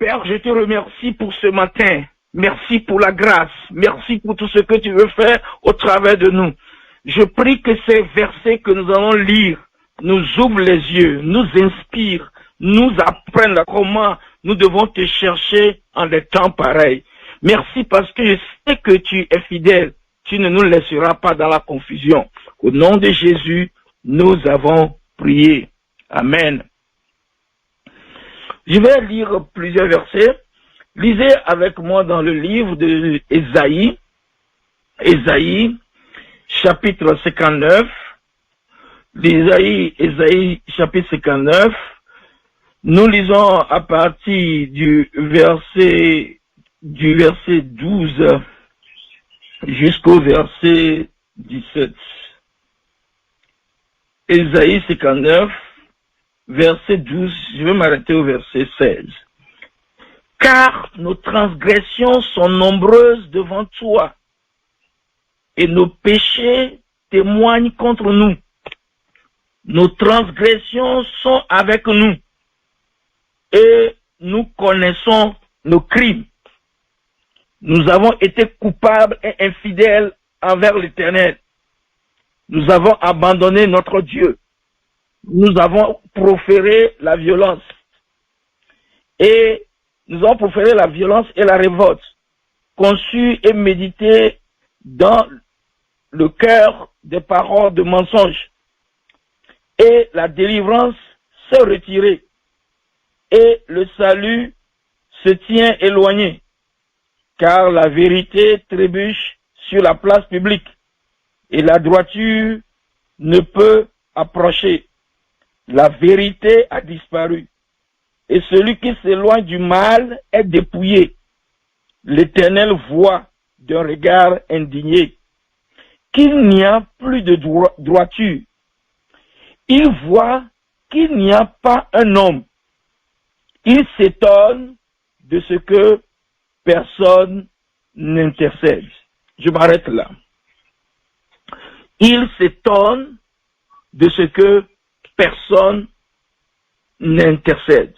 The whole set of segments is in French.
Père, je te remercie pour ce matin. Merci pour la grâce. Merci pour tout ce que tu veux faire au travers de nous. Je prie que ces versets que nous allons lire nous ouvrent les yeux, nous inspirent, nous apprennent comment nous devons te chercher en des temps pareils. Merci parce que je sais que tu es fidèle. Tu ne nous laisseras pas dans la confusion. Au nom de Jésus, nous avons prié. Amen. Je vais lire plusieurs versets. Lisez avec moi dans le livre de Ésaïe, Ésaïe, chapitre 59. Ésaïe, chapitre 59. Nous lisons à partir du verset 12 jusqu'au verset 17. Ésaïe 59, verset 12, je vais m'arrêter au verset 16. Car nos transgressions sont nombreuses devant toi, et nos péchés témoignent contre nous. Nos transgressions sont avec nous, et nous connaissons nos crimes. Nous avons été coupables et infidèles envers l'Éternel. Nous avons abandonné notre Dieu. Nous avons proféré la violence. Et nous avons proféré la violence et la révolte, conçu et médité dans le cœur des paroles de mensonges. Et la délivrance s'est retirée. Et le salut se tient éloigné. Car la vérité trébuche sur la place publique. Et la droiture ne peut approcher. La vérité a disparu. Et celui qui s'éloigne du mal est dépouillé. L'Éternel voit d'un regard indigné qu'il n'y a plus de droiture. Il voit qu'il n'y a pas un homme. Il s'étonne de ce que personne n'intercède. Je m'arrête là. Il s'étonne de ce que personne n'intercède.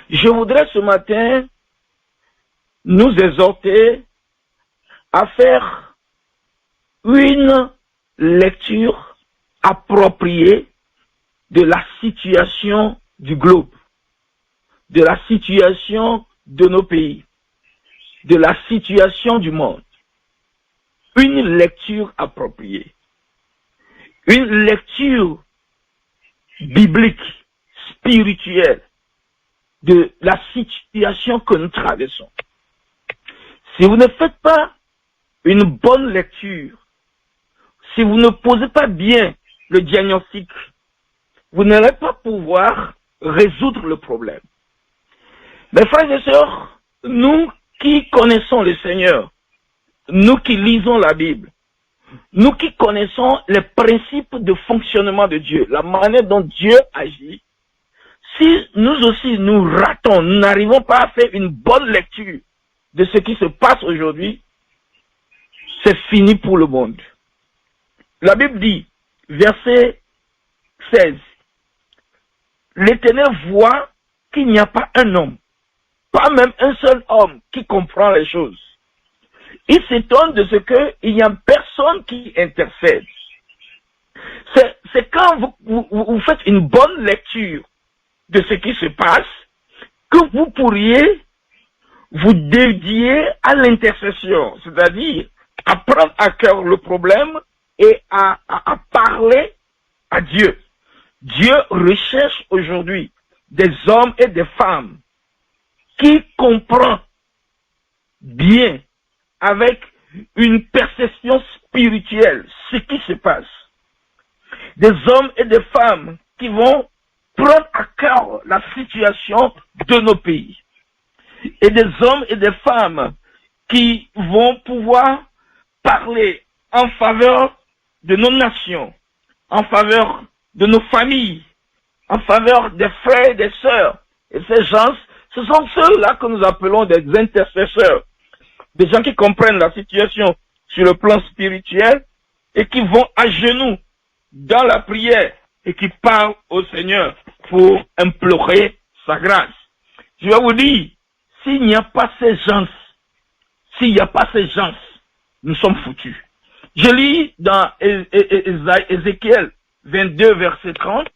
Je voudrais ce matin nous exhorter à faire une lecture appropriée de la situation du globe, de la situation de nos pays, de la situation du monde. Une lecture appropriée. Une lecture biblique, spirituelle, de la situation que nous traversons. Si vous ne faites pas une bonne lecture, si vous ne posez pas bien le diagnostic, vous n'allez pas pouvoir résoudre le problème. Mes frères et sœurs, nous qui connaissons le Seigneur, nous qui lisons la Bible, nous qui connaissons les principes de fonctionnement de Dieu, la manière dont Dieu agit, si nous aussi nous ratons, nous n'arrivons pas à faire une bonne lecture de ce qui se passe aujourd'hui, c'est fini pour le monde. La Bible dit, verset 16, l'Éternel voit qu'il n'y a pas un homme, pas même un seul homme qui comprend les choses. Il s'étonne de ce qu'il n'y a personne qui intercède. C'est quand vous faites une bonne lecture de ce qui se passe que vous pourriez vous dédier à l'intercession, c'est-à-dire à prendre à cœur le problème et à parler à Dieu. Dieu recherche aujourd'hui des hommes et des femmes qui comprennent bien, avec une perception spirituelle, ce qui se passe. Des hommes et des femmes qui vont prendre à cœur la situation de nos pays. Et des hommes et des femmes qui vont pouvoir parler en faveur de nos nations, en faveur de nos familles, en faveur des frères et des sœurs. Et ces gens, ce sont ceux-là que nous appelons des intercesseurs. Des gens qui comprennent la situation sur le plan spirituel et qui vont à genoux dans la prière et qui parlent au Seigneur pour implorer sa grâce. Je vais vous dire, s'il n'y a pas ces gens, nous sommes foutus. Je lis dans Ézéchiel 22, verset 30.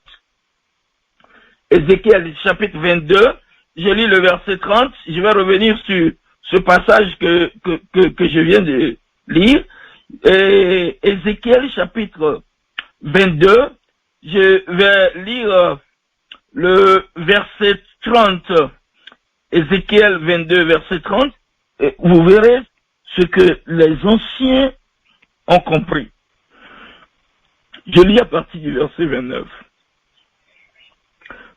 Ézéchiel chapitre 22, je lis le verset 30. Je vais revenir sur ce passage que je viens de lire. Ézéchiel chapitre 22, je vais lire le verset 30. Ézéchiel 22, verset 30. Et vous verrez ce que les anciens ont compris. Je lis à partir du verset 29.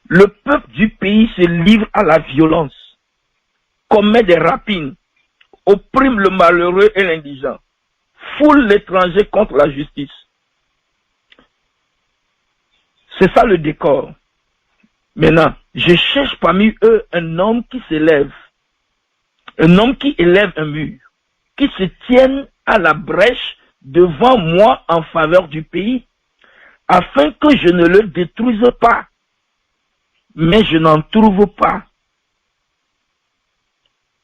Le peuple du pays se livre à la violence, commet des rapines, opprime le malheureux et l'indigent, foule l'étranger contre la justice. C'est ça le décor. Maintenant, je cherche parmi eux un homme qui s'élève, un homme qui élève un mur, qui se tienne à la brèche devant moi en faveur du pays, afin que je ne le détruise pas. Mais je n'en trouve pas.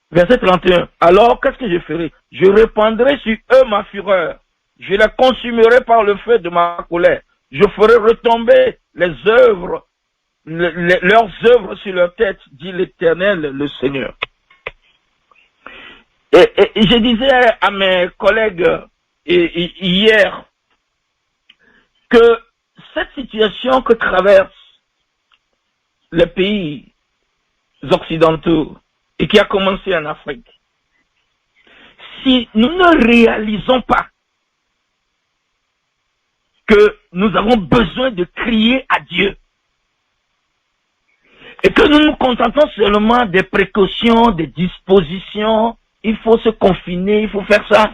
Verset 31. Alors, qu'est-ce que je ferai? Je répandrai sur eux ma fureur. Je les consumerai par le feu de ma colère. Je ferai retomber les œuvres, leurs œuvres sur leur tête, dit l'Éternel, le Seigneur. Et je disais à mes collègues hier que cette situation que traversent les pays occidentaux et qui a commencé en Afrique, si nous ne réalisons pas que nous avons besoin de crier à Dieu et que nous nous contentons seulement des précautions, des dispositions, il faut se confiner, il faut faire ça,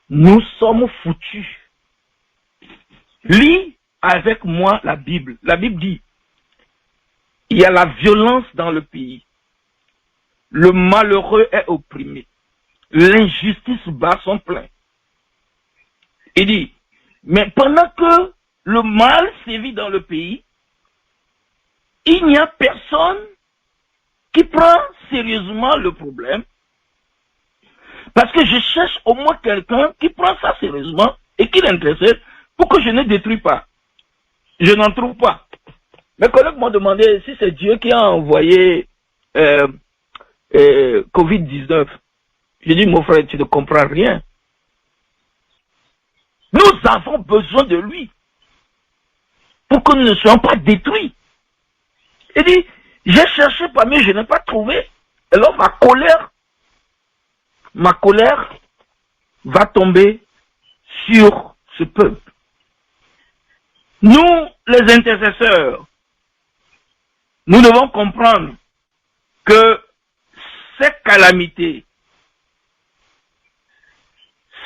nous sommes foutus. Lis avec moi la Bible. La Bible dit, il y a la violence dans le pays. Le malheureux est opprimé. L'injustice bat son plein. Il dit, mais pendant que le mal sévit dans le pays, il n'y a personne qui prend sérieusement le problème. Parce que je cherche au moins quelqu'un qui prend ça sérieusement et qui l'intéresse pour que je ne détruis pas. Je n'en trouve pas. Mes collègues m'ont demandé si c'est Dieu qui a envoyé Covid-19. J'ai dit, mon frère, tu ne comprends rien. Nous avons besoin de lui pour que nous ne soyons pas détruits. Il dit, j'ai cherché parmi, je n'ai pas trouvé. Alors ma colère va tomber sur ce peuple. Nous, les intercesseurs, nous devons comprendre que ces calamités,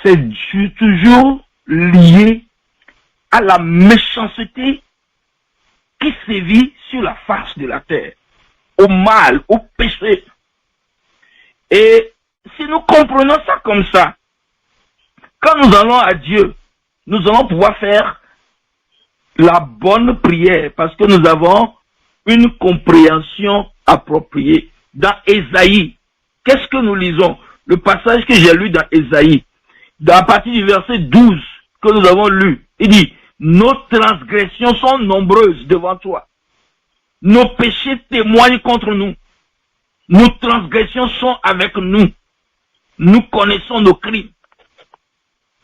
c'est toujours lié à la méchanceté qui sévit sur la face de la terre, au mal, au péché. Et si nous comprenons ça comme ça, quand nous allons à Dieu, nous allons pouvoir faire la bonne prière parce que nous avons une compréhension appropriée. Dans Ésaïe, qu'est-ce que nous lisons? Le passage que j'ai lu dans Ésaïe, à partir du verset 12 que nous avons lu, il dit, nos transgressions sont nombreuses devant toi. Nos péchés témoignent contre nous. Nos transgressions sont avec nous. Nous connaissons nos crimes.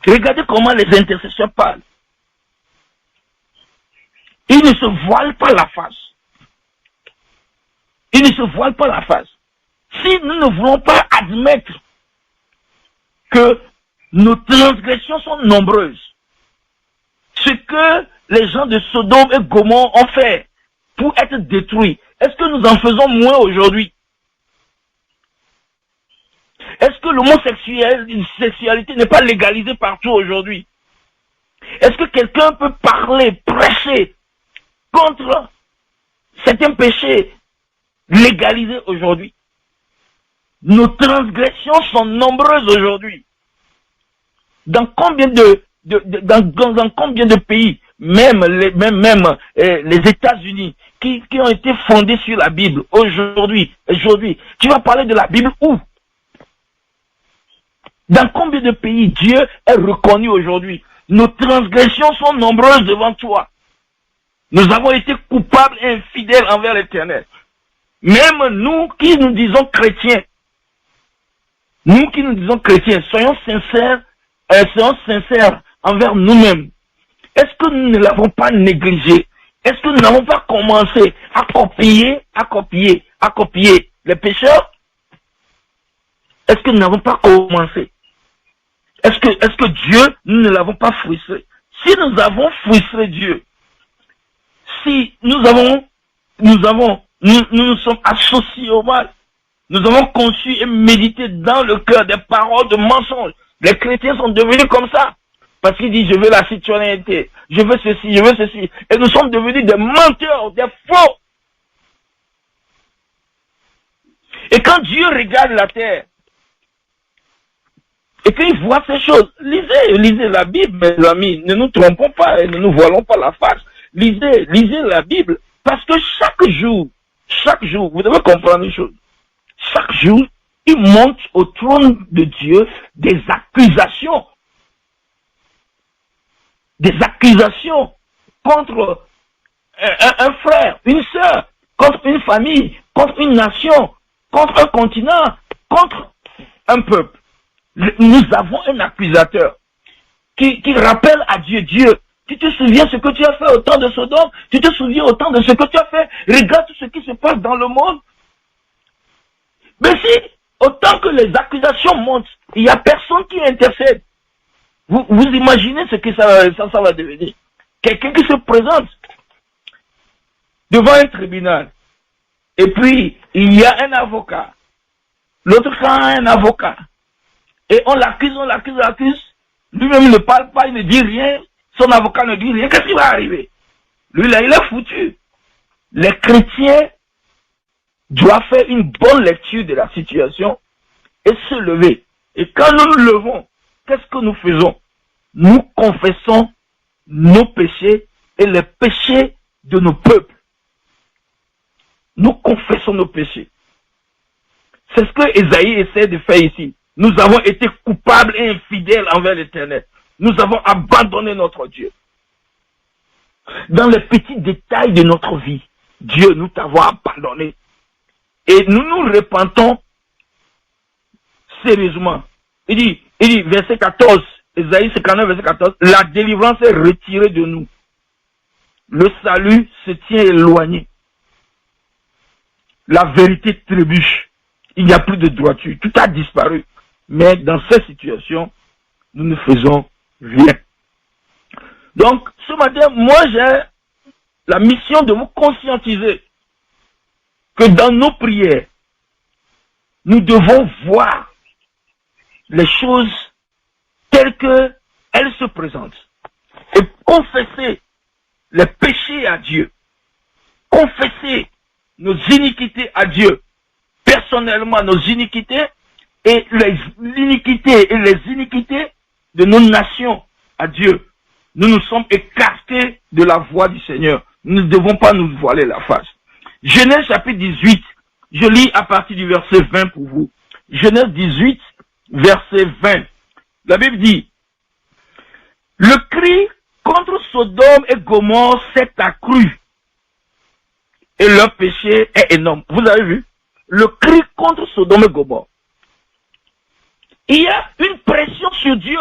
Regardez comment les intercesseurs parlent. Ils ne se voilent pas la face. Ils ne se voilent pas la face. Si nous ne voulons pas admettre que nos transgressions sont nombreuses, ce que les gens de Sodome et Gomorrhe ont fait pour être détruits, est-ce que nous en faisons moins aujourd'hui? Est-ce que l'homosexualité n'est pas légalisée partout aujourd'hui? Est-ce que quelqu'un peut parler, prêcher contre certains péchés légalisés aujourd'hui? Nos transgressions sont nombreuses aujourd'hui. Dans combien de pays même les États-Unis, qui ont été fondés sur la Bible, aujourd'hui, tu vas parler de la Bible où? Dans combien de pays Dieu est reconnu aujourd'hui? Nos transgressions sont nombreuses devant toi. Nous avons été coupables et infidèles envers l'Éternel. Même nous qui nous disons chrétiens, soyons sincères envers nous-mêmes. Est-ce que nous ne l'avons pas négligé? Est-ce que nous n'avons pas commencé à copier les pécheurs? Est-ce que nous n'avons pas commencé? Est-ce que Dieu, nous ne l'avons pas frustré? Si nous avons frustré Dieu, si nous nous sommes associés au mal, nous avons conçu et médité dans le cœur des paroles de mensonges. Les chrétiens sont devenus comme ça. Parce qu'ils disent, je veux la citoyenneté, je veux ceci. Et nous sommes devenus des menteurs, des faux. Et quand Dieu regarde la terre, et qu'il voit ces choses, lisez la Bible, mes amis, ne nous trompons pas et ne nous voilons pas la face. Lisez la Bible, parce que chaque jour, vous devez comprendre une chose, chaque jour, il monte au trône de Dieu des accusations contre un frère, une sœur, contre une famille, contre une nation, contre un continent, contre un peuple. Nous avons un accusateur qui rappelle à Dieu, tu te souviens ce que tu as fait au temps de Sodome? Tu te souviens au temps de ce que tu as fait? Regarde tout ce qui se passe dans le monde. Mais si, autant que les accusations montent, il n'y a personne qui intercède. Vous imaginez ce que ça va devenir? Quelqu'un qui se présente devant un tribunal. Et puis, il y a un avocat. L'autre camp a un avocat. Et on l'accuse. Lui-même ne parle pas, il ne dit rien. Son avocat ne dit rien. Qu'est-ce qui va arriver? Lui, là, il est foutu. Les chrétiens doivent faire une bonne lecture de la situation et se lever. Et quand nous nous levons, qu'est-ce que nous faisons? Nous confessons nos péchés et les péchés de nos peuples. Nous confessons nos péchés. C'est ce que Ésaïe essaie de faire ici. Nous avons été coupables et infidèles envers l'Éternel. Nous avons abandonné notre Dieu. Dans les petits détails de notre vie, Dieu, nous t'avons abandonné. Et nous nous repentons sérieusement. Il dit, verset 14, Ésaïe 59, verset 14, la délivrance est retirée de nous. Le salut se tient éloigné. La vérité trébuche. Il n'y a plus de droiture. Tout a disparu. Mais dans cette situation, nous ne faisons rien. Donc, ce matin, moi, j'ai la mission de vous conscientiser que dans nos prières, nous devons voir les choses telles qu'elles se présentent et confesser les péchés à Dieu, confesser nos iniquités à Dieu, personnellement nos iniquités et les iniquités de nos nations à Dieu. Nous nous sommes écartés de la voie du Seigneur. Nous ne devons pas nous voiler la face. Genèse chapitre 18, je lis à partir du verset 20 pour vous. Genèse 18, verset 20. La Bible dit, le cri contre Sodome et Gomorrhe s'est accru et leur péché est énorme. Vous avez vu? Le cri contre Sodome et Gomorrhe. Il y a une pression sur Dieu.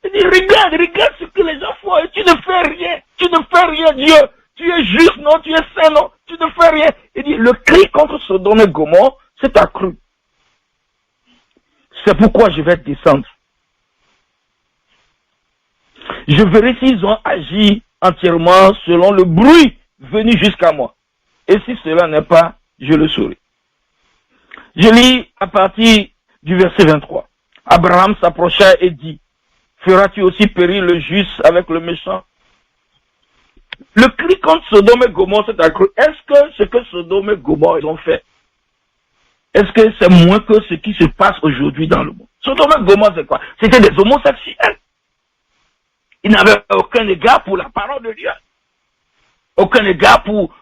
Il dit, regarde ce que les gens font et tu ne fais rien, Dieu. Tu es juste, non, tu es saint, non, tu ne fais rien. Il dit, le cri contre Sodome et Gomorrhe s'est accru. C'est pourquoi je vais descendre. Je verrai s'ils ont agi entièrement selon le bruit venu jusqu'à moi. Et si cela n'est pas, je le saurai. Je lis à partir du verset 23. Abraham s'approcha et dit, feras-tu aussi périr le juste avec le méchant? Le cri contre Sodome et Gomorrhe s'est accru. Est-ce que ce que Sodome et Gomorrhe ont fait, est-ce que c'est moins que ce qui se passe aujourd'hui dans le monde? Sodome et Gomorrhe, c'est quoi? C'était des homosexuels. Ils n'avaient aucun égard pour la parole de Dieu. Aucun égard pour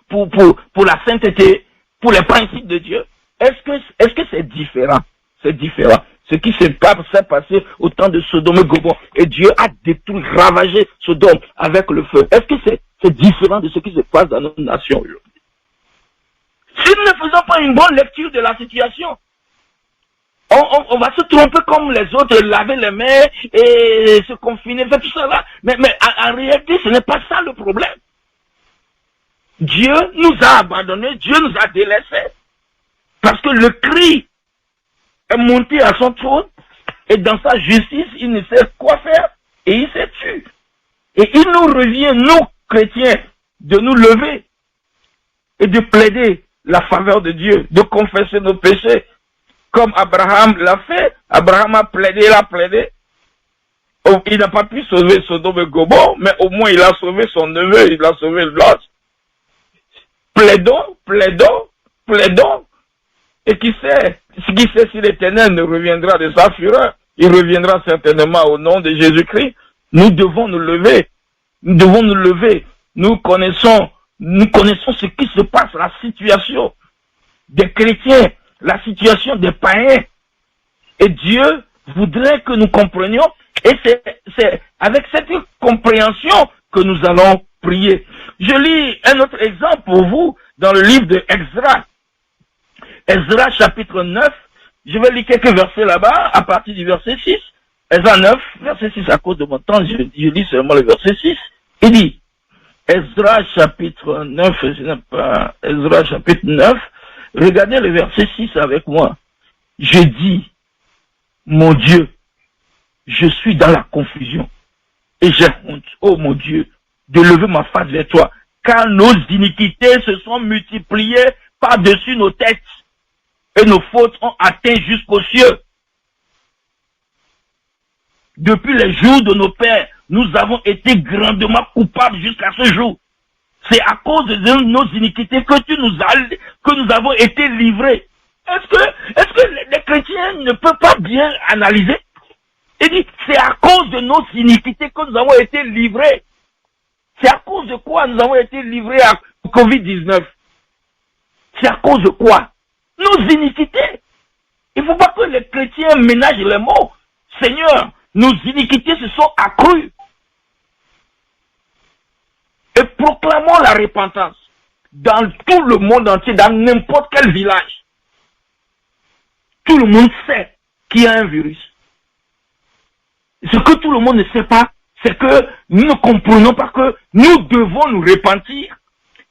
la sainteté, pour les principes de Dieu. Est-ce que c'est différent? C'est différent. Ce qui s'est passé au temps de Sodome et Gomorrhe. Et Dieu a détruit, ravagé Sodome avec le feu. Est-ce que c'est différent de ce qui se passe dans notre nation aujourd'hui? Si nous ne faisons pas une bonne lecture de la situation, on va se tromper comme les autres, laver les mains et se confiner, faire tout ça là. Mais en réalité, ce n'est pas ça le problème. Dieu nous a abandonnés, Dieu nous a délaissés. Parce que le cri est monté à son trône et dans sa justice, il ne sait quoi faire et il s'est tué. Et il nous revient, nous, chrétiens, de nous lever et de plaider la faveur de Dieu, de confesser nos péchés, comme Abraham l'a fait. Abraham a plaidé, il a plaidé. Il n'a pas pu sauver Sodome et Gomorrhe, mais au moins il a sauvé son neveu, il a sauvé Lot. Plaidons, plaidons, plaidons. Et qui sait si l'Éternel ne reviendra de sa fureur, il reviendra certainement au nom de Jésus-Christ. Nous devons nous lever. Nous devons nous lever. Nous connaissons ce qui se passe, la situation des chrétiens, la situation des païens. Et Dieu voudrait que nous comprenions, et c'est avec cette compréhension que nous allons prier. Je lis un autre exemple pour vous dans le livre de Ezra. Ezra chapitre 9, je vais lire quelques versets là-bas, à partir du verset 6. Ezra 9, verset 6, à cause de mon temps, je lis seulement le verset 6. Il dit, Ezra chapitre 9, je n'ai pas, Ezra chapitre 9, regardez le verset 6 avec moi. Je dis, mon Dieu, je suis dans la confusion et j'ai honte, oh mon Dieu, de lever ma face vers toi, car nos iniquités se sont multipliées par-dessus nos têtes et nos fautes ont atteint jusqu'aux cieux. Depuis les jours de nos pères, nous avons été grandement coupables jusqu'à ce jour. C'est à cause de nos iniquités que nous avons été livrés. Est-ce que les chrétiens ne peuvent pas bien analyser? Il dit, c'est à cause de nos iniquités que nous avons été livrés. C'est à cause de quoi nous avons été livrés à Covid-19? C'est à cause de quoi? Nos iniquités. Il ne faut pas que les chrétiens ménagent les mots. Seigneur, nos iniquités se sont accrues. Et proclamons la repentance dans tout le monde entier, dans n'importe quel village. Tout le monde sait qu'il y a un virus. Ce que tout le monde ne sait pas, c'est que nous ne comprenons pas que nous devons nous repentir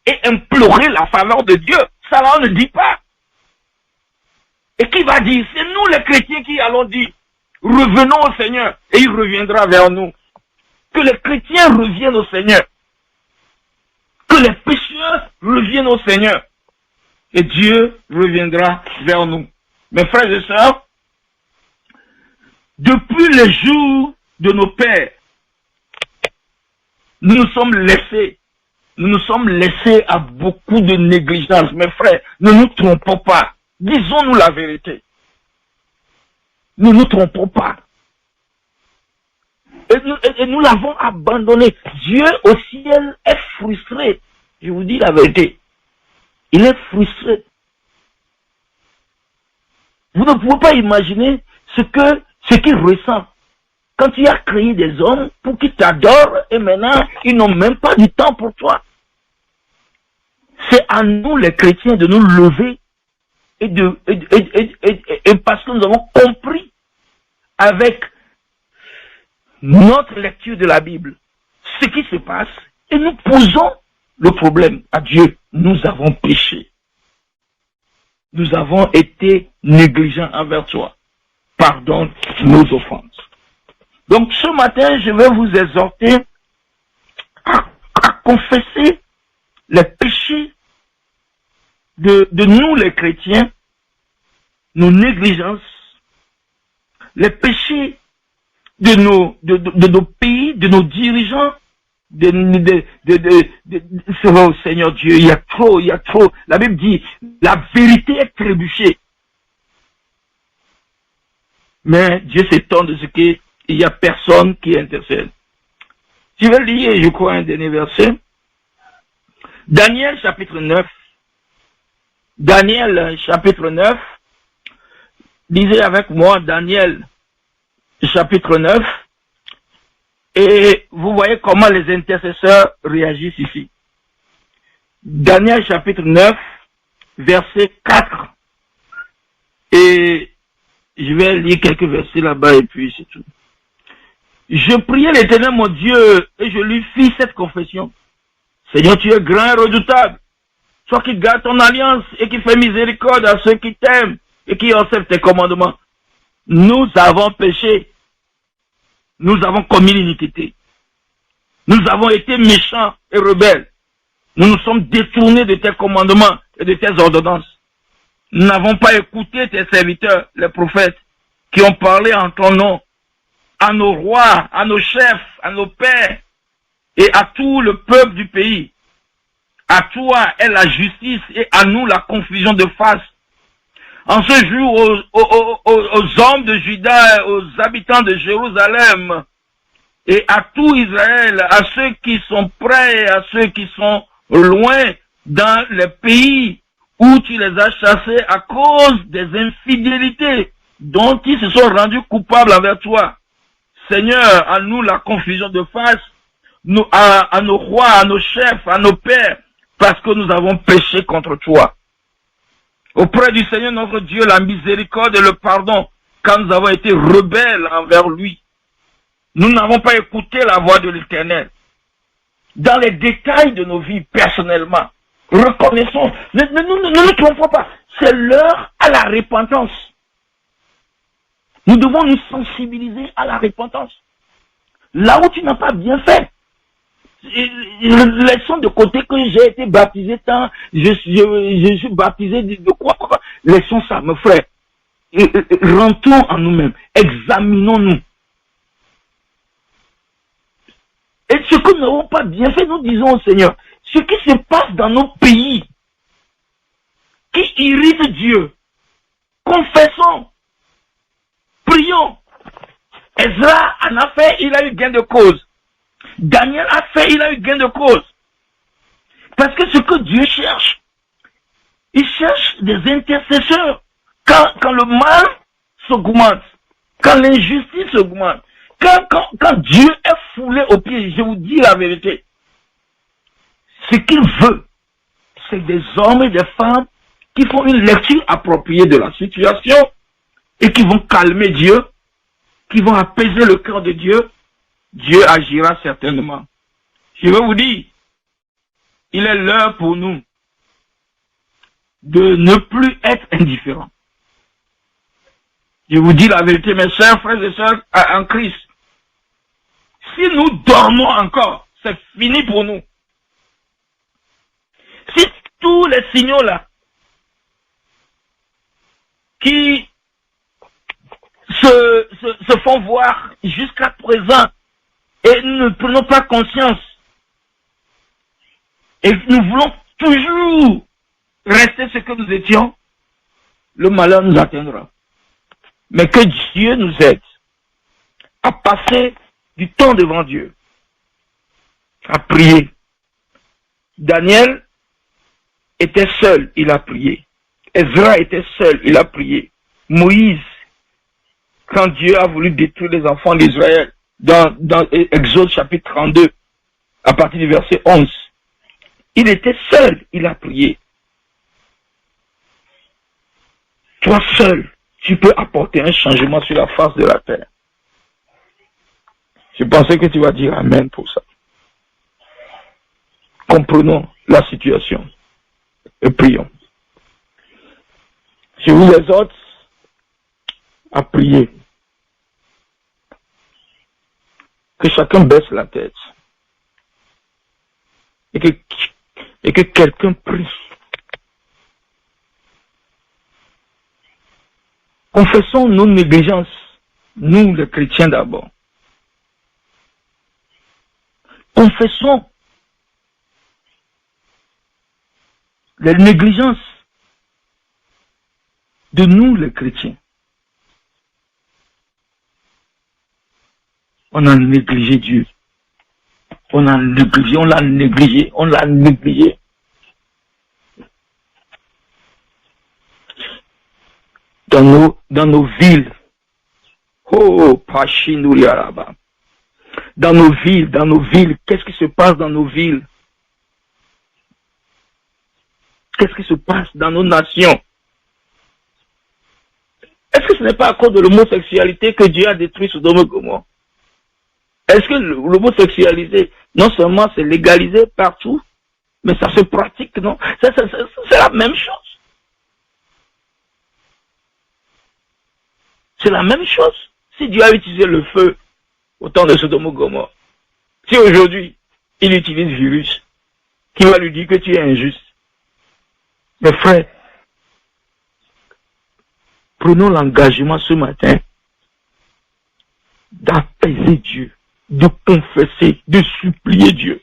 et implorer la faveur de Dieu. Ça là, on ne dit pas. Et qui va dire? C'est nous les chrétiens qui allons dire, revenons au Seigneur et il reviendra vers nous. Que les chrétiens reviennent au Seigneur. Que les pécheurs reviennent au Seigneur. Et Dieu reviendra vers nous. Mes frères et sœurs, depuis les jours de nos pères, nous nous sommes laissés à beaucoup de négligence. Mes frères, ne nous trompons pas. Disons-nous la vérité. Ne nous trompons pas. Et nous l'avons abandonné. Dieu au ciel est frustré. Je vous dis la vérité. Il est frustré. Vous ne pouvez pas imaginer ce qu'il ressent quand tu as créé des hommes pour qu'ils t'adorent et maintenant ils n'ont même pas du temps pour toi. C'est à nous les chrétiens de nous lever et parce que nous avons compris avec notre lecture de la Bible ce qui se passe et nous posons le problème à Dieu. Nous avons péché. Nous avons été négligents envers toi. Pardonne nos offenses. Donc ce matin, je vais vous exhorter à confesser les péchés de nous les chrétiens, nos négligences, les péchés de nos pays, de nos dirigeants, oh Seigneur Dieu, il y a trop. La Bible dit, la vérité est trébuchée. Mais Dieu s'étonne de ce qu'il n'y a personne qui intercède. Je vais lire, je crois, un dernier verset. Daniel chapitre 9. Daniel chapitre 9. Lisez avec moi Daniel chapitre 9. Et vous voyez comment les intercesseurs réagissent ici. Daniel chapitre 9, verset 4. Et je vais lire quelques versets là-bas et puis c'est tout. Je priai l'Éternel mon Dieu et je lui fis cette confession. Seigneur, tu es grand et redoutable. Toi qui gardes ton alliance et qui fais miséricorde à ceux qui t'aiment et qui observent tes commandements. Nous avons péché. Nous avons commis l'iniquité. Nous avons été méchants et rebelles. Nous nous sommes détournés de tes commandements et de tes ordonnances. Nous n'avons pas écouté tes serviteurs, les prophètes, qui ont parlé en ton nom, à nos rois, à nos chefs, à nos pères, et à tout le peuple du pays. À toi est la justice et à nous la confusion de face. En ce jour, aux hommes de Juda, aux habitants de Jérusalem, et à tout Israël, à ceux qui sont près et à ceux qui sont loin dans les pays où tu les as chassés à cause des infidélités dont ils se sont rendus coupables envers toi. Seigneur, à nous la confusion de face, à nos rois, à nos chefs, à nos pères, parce que nous avons péché contre toi. Auprès du Seigneur notre Dieu, la miséricorde et le pardon, quand nous avons été rebelles envers lui. Nous n'avons pas écouté la voix de l'Éternel. Dans les détails de nos vies personnellement, reconnaissons, ne nous trompons pas, c'est l'heure à la repentance. Nous devons nous sensibiliser à la repentance. Là où tu n'as pas bien fait, laissons de côté que j'ai été baptisé tant, je suis baptisé de quoi. Laissons ça, mes frères. Rentrons en nous-mêmes, examinons-nous. Et ce que nous n'avons pas bien fait, nous disons au Seigneur, ce qui se passe dans nos pays, qui irrite Dieu, confessons, prions. Ezra en a fait, il a eu gain de cause. Daniel a fait, il a eu gain de cause. Parce que ce que Dieu cherche, il cherche des intercesseurs. Quand le mal s'augmente, quand l'injustice s'augmente, quand Dieu est foulé aux pieds, je vous dis la vérité, ce qu'il veut, c'est des hommes et des femmes qui font une lecture appropriée de la situation et qui vont calmer Dieu, qui vont apaiser le cœur de Dieu. Dieu agira certainement. Je veux vous dire, il est l'heure pour nous de ne plus être indifférents. Je vous dis la vérité, mes chers frères et sœurs en Christ. Si nous dormons encore, c'est fini pour nous. Si tous les signaux là, qui se font voir jusqu'à présent, et nous ne prenons pas conscience, et nous voulons toujours rester ce que nous étions, le malheur nous atteindra. Mais que Dieu nous aide à passer du temps devant Dieu, à prier. Daniel était seul, il a prié. Ezra était seul, il a prié. Moïse, quand Dieu a voulu détruire les enfants d'Israël, dans Exode chapitre 32, à partir du verset 11, il était seul, il a prié. Toi seul, tu peux apporter un changement sur la face de la terre. Je pensais que tu vas dire Amen pour ça. Comprenons la situation et prions. Je vous exhorte à prier. Que chacun baisse la tête. Et que quelqu'un prie. Confessons nos négligences, nous les chrétiens d'abord. Confessons les négligences de nous les chrétiens. On a négligé Dieu. On l'a négligé. Dans nos villes. Oh, Pachinuriaraba. Dans nos villes, qu'est-ce qui se passe dans nos villes? Qu'est-ce qui se passe dans nos nations? Est-ce que ce n'est pas à cause de l'homosexualité que Dieu a détruit Sodome et Gomorrhe? Est-ce que l'homosexualité, non seulement c'est légalisé partout, mais ça se pratique, non? C'est la même chose. C'est la même chose. Si Dieu a utilisé le feu au temps de Sodome et Gomorrhe, si aujourd'hui il utilise virus, qui va lui dire que tu es injuste? Mes frères, prenons l'engagement ce matin d'apaiser Dieu, de confesser, de supplier Dieu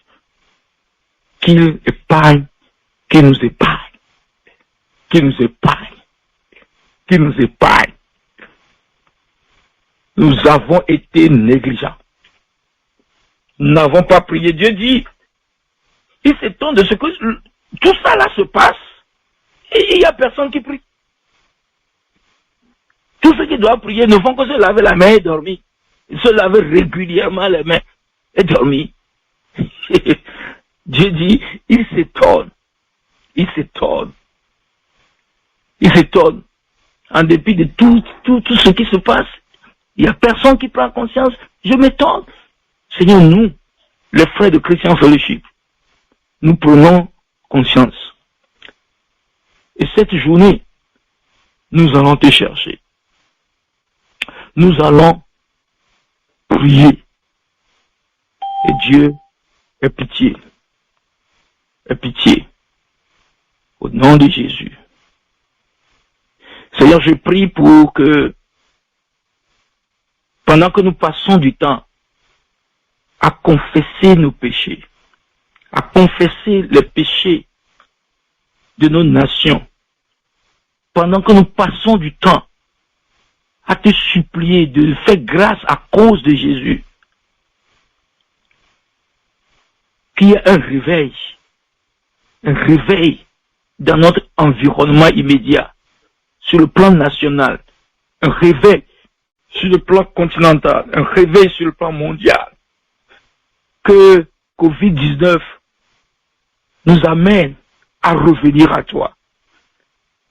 qu'il épargne, qu'il nous épargne, qu'il nous épargne, qu'il nous épargne. Nous avons été négligents. Nous n'avons pas prié. Dieu dit, il s'étonne de ce que tout ça là se passe et il n'y a personne qui prie. Tous ceux qui doivent prier ne font que se laver la main et dormir. Ils se lavent régulièrement les mains et dormir. Dieu dit, il s'étonne. Il s'étonne. Il s'étonne. En dépit de tout ce qui se passe, il n'y a personne qui prend conscience. Je m'étonne. Seigneur, nous, les frères de Christian Fellowship, nous prenons conscience. Et cette journée, nous allons te chercher. Nous allons prier. Et Dieu ait pitié. Ait pitié. Au nom de Jésus. Seigneur, je prie pour que pendant que nous passons du temps à confesser nos péchés, à confesser les péchés de nos nations, pendant que nous passons du temps à te supplier de faire grâce à cause de Jésus, qu'il y ait un réveil dans notre environnement immédiat, sur le plan national, un réveil sur le plan continental, un réveil sur le plan mondial, que Covid-19 nous amène à revenir à toi,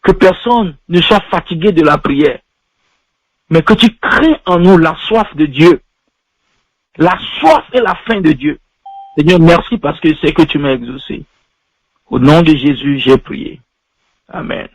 que personne ne soit fatigué de la prière, mais que tu crées en nous la soif de Dieu, la soif et la faim de Dieu. Seigneur, merci parce que c'est que tu m'as exaucé. Au nom de Jésus, j'ai prié. Amen.